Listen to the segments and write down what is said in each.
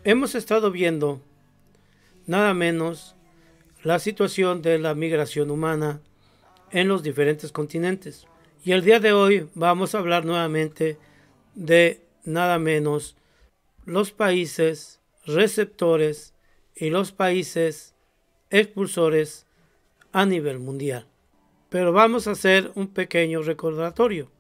Hemos estado viendo nada menos la situación de la migración humana en los diferentes continentes. Y el día de hoy vamos a hablar nuevamente de nada menos los países receptores y los países expulsores a nivel mundial. Pero vamos a hacer un pequeño recordatorio.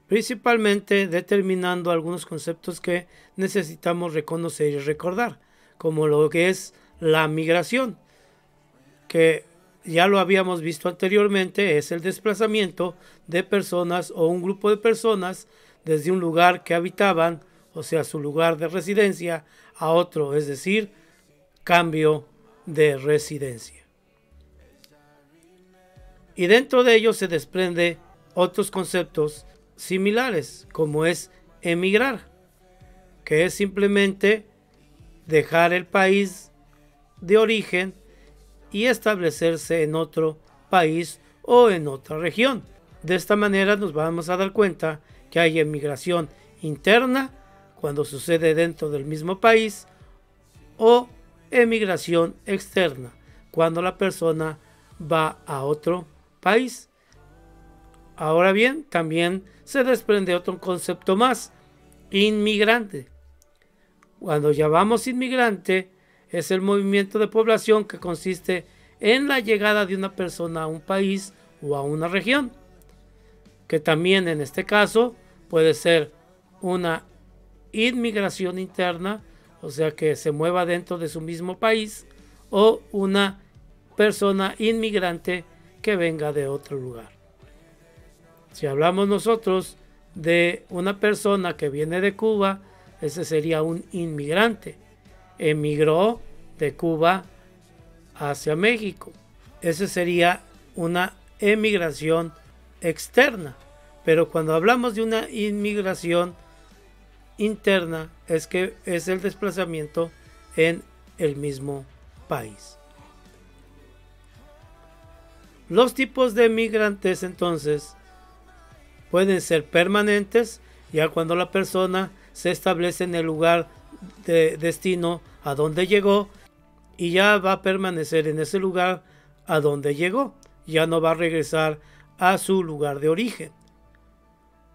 Principalmente determinando algunos conceptos que necesitamos reconocer y recordar, como lo que es la migración, que ya lo habíamos visto anteriormente, es el desplazamiento de personas o un grupo de personas desde un lugar que habitaban, o sea, su lugar de residencia, a otro, es decir, cambio de residencia. Y dentro de ello se desprende otros conceptos similares, como es emigrar, que es simplemente dejar el país de origen y establecerse en otro país o en otra región. De esta manera nos vamos a dar cuenta que hay emigración interna cuando sucede dentro del mismo país o emigración externa cuando la persona va a otro país. Ahora bien, también se desprende otro concepto más, inmigrante. Cuando llamamos inmigrante, es el movimiento de población que consiste en la llegada de una persona a un país o a una región, que también en este caso puede ser una inmigración interna, o sea que se mueva dentro de su mismo país, o una persona inmigrante que venga de otro lugar. Si hablamos nosotros de una persona que viene de Cuba, ese sería un inmigrante. Emigró de Cuba hacia México. Ese sería una emigración externa. Pero cuando hablamos de una inmigración interna, es que es el desplazamiento en el mismo país. Los tipos de migrantes entonces pueden ser permanentes, ya cuando la persona se establece en el lugar de destino a donde llegó y ya va a permanecer en ese lugar a donde llegó, ya no va a regresar a su lugar de origen.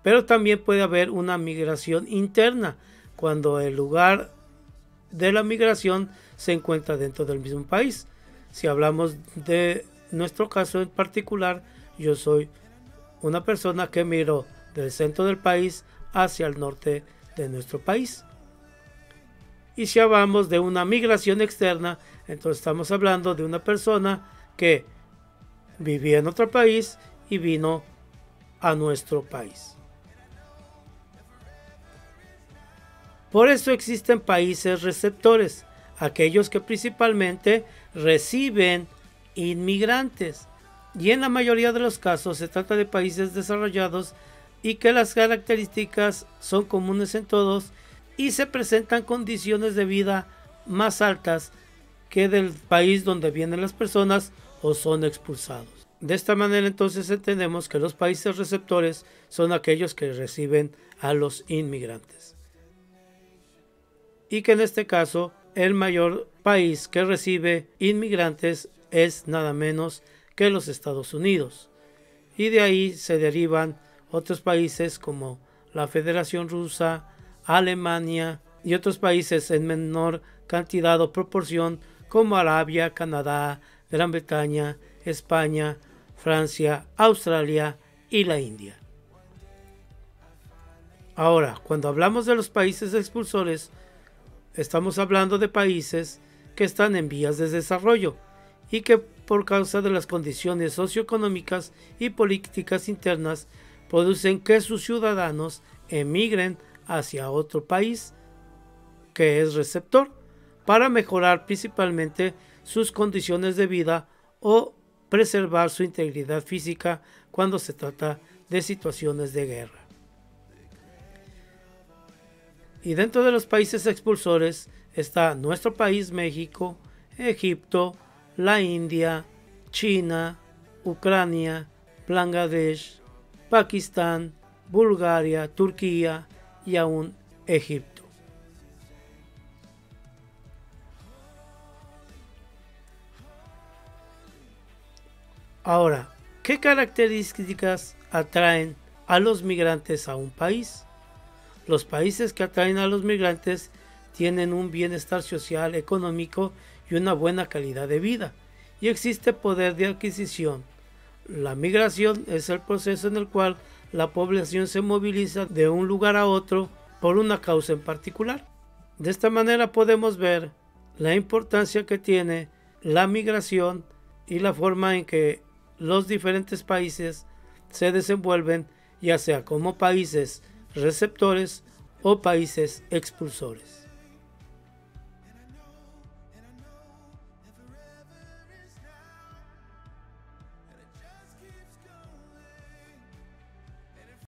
Pero también puede haber una migración interna, cuando el lugar de la migración se encuentra dentro del mismo país. Si hablamos de nuestro caso en particular, yo soy una persona que emigró del centro del país hacia el norte de nuestro país. Y si hablamos de una migración externa, entonces estamos hablando de una persona que vivía en otro país y vino a nuestro país. Por eso existen países receptores, aquellos que principalmente reciben inmigrantes. Y en la mayoría de los casos se trata de países desarrollados y que las características son comunes en todos y se presentan condiciones de vida más altas que del país donde vienen las personas o son expulsados. De esta manera entonces entendemos que los países receptores son aquellos que reciben a los inmigrantes. Y que en este caso el mayor país que recibe inmigrantes es nada menos que los Estados Unidos. Y de ahí se derivan otros países como la Federación Rusa, Alemania y otros países en menor cantidad o proporción como Arabia, Canadá, Gran Bretaña, España, Francia, Australia y la India. Ahora, cuando hablamos de los países expulsores, estamos hablando de países que están en vías de desarrollo y que por causa de las condiciones socioeconómicas y políticas internas producen que sus ciudadanos emigren hacia otro país que es receptor para mejorar principalmente sus condiciones de vida o preservar su integridad física cuando se trata de situaciones de guerra. Y dentro de los países expulsores está nuestro país México, Egipto, la India, China, Ucrania, Bangladesh, Pakistán, Bulgaria, Turquía y aún Egipto. Ahora, ¿qué características atraen a los migrantes a un país? Los países que atraen a los migrantes tienen un bienestar social, económico y una buena calidad de vida, y existe poder de adquisición. La migración es el proceso en el cual la población se moviliza de un lugar a otro por una causa en particular. De esta manera podemos ver la importancia que tiene la migración y la forma en que los diferentes países se desenvuelven, ya sea como países receptores o países expulsores.